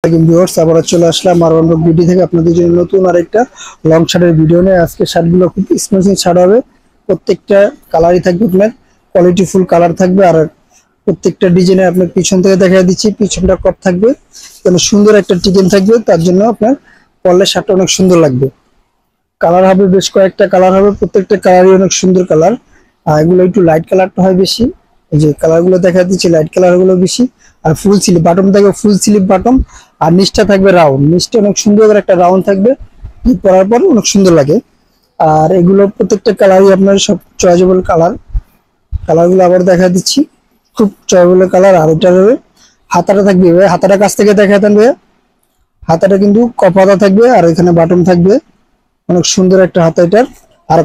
Viewers আবার চলে আসলাম Marwan rock beauty থেকে আপনাদের জন্য নতুন আরেকটা লং শার্টের ভিডিও নিয়ে। আজকে শার্টগুলো খুব স্মুথিং শার্ট হবে, প্রত্যেকটা কালারই থাকবে আপনার কোয়ালিটি ফুল কালার থাকবে। আর প্রত্যেকটা ডিজাইনে আপনার পিছন থেকে দেখা দিচ্ছি, পিছনটা কট থাকবে, যেন সুন্দর একটা টিকেন থাকবে, তার জন্য আপনার পরলে শার্টটা অনেক সুন্দর লাগবে। কালার হবে বেশ কয়েকটা কালার হবে, প্রত্যেকটা কালারই অনেক সুন্দর কালার। আর এগুলো একটু লাইট কালারটা হয় বেশি, এই যে কালারগুলো দেখা দিচ্ছি লাইট কালার গুলো বেশি। আর ফুল স্লিভ বাটন থাকবে, ফুল স্লিভ বাটন। আর নিচটা থাকবে রাউন্ড, নিচটা অনেক সুন্দর করে একটা রাউন্ড থাকবে, পরার পর অনেক সুন্দর লাগে। আর এগুলো প্রত্যেকটা কালারই আপনার সব চয়েসেবল কালার। কালারগুলো আবার দেখা দিচ্ছি, খুব চয়েসেবল কালার। আর এটার হাতাটা থাকবে, হাতাটা কাছ থেকে দেখা থাকবে, হাতাটা কিন্তু কপাতা থাকবে আর এখানে বাটন থাকবে, অনেক সুন্দর একটা হাতা এটার। আর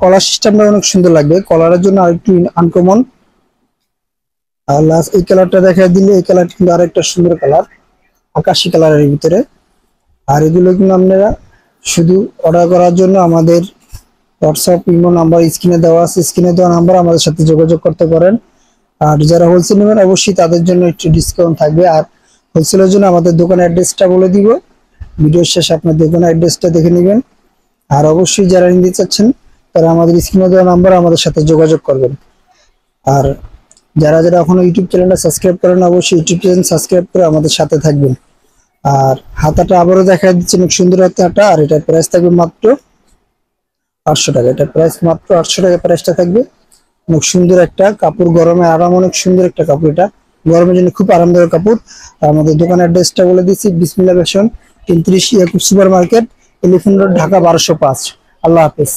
কলার সিস্টেমটা অনেক সুন্দর লাগবে, কলারের জন্য আরেকটু আনকমন। আর লাস্ট এই কালারটা দেখা দিলে, এই কালার কিন্তু আরেকটা সুন্দর কালার, আকাশি কালারের ভিতরে। আর এগুলো কিন্তু আপনারা শুধু অর্ডার করার জন্য আমাদের হোয়াটসঅ্যাপ ইমো নাম্বার স্ক্রিনে দেওয়া আছে, স্ক্রিনে দেওয়া নাম্বার আমাদের সাথে যোগাযোগ করতে পারেন। আর যারা হোলসেল নেবেন অবশ্যই তাদের জন্য একটু ডিসকাউন্ট থাকবে। আর হোলসেলের জন্য আমাদের দোকানের অ্যাড্রেসটা বলে দিব, ভিডিওর শেষে আপনার দোকানের অ্যাড্রেসটা দেখে নেবেন। আর অবশ্যই যারা নিতে চাচ্ছেন তারা আমাদের স্ক্রিনে দেওয়া নাম্বার আমাদের সাথে যোগাযোগ করবেন। আর যারা যারা এখনো ইউটিউব চ্যানেলটা সাবস্ক্রাইব করেন অবশ্যই ইউটিউব চ্যানেল সাবস্ক্রাইব করে আমাদের সাথে থাকবেন। আর হাতাটা আবারও দেখা দিচ্ছে অনেক সুন্দর হাতা। আর এটার প্রাইস থাকবে মাত্র 800 টাকা। এটার প্রাইস মাত্র 800 টাকা প্রাইসটা থাকবে। অনেক সুন্দর একটা কাপড়, গরমে আরাম, অনেক সুন্দর একটা কাপড়, এটা গরমের জন্য খুব আরামদায়ক কাপড়। আর আমাদের দোকানের অ্যাড্রেসটা বলে দিচ্ছি, Bismillah fashion 33 Yakub super market, elephant road, Dhaka 1205। আল্লাহ হাফেজ।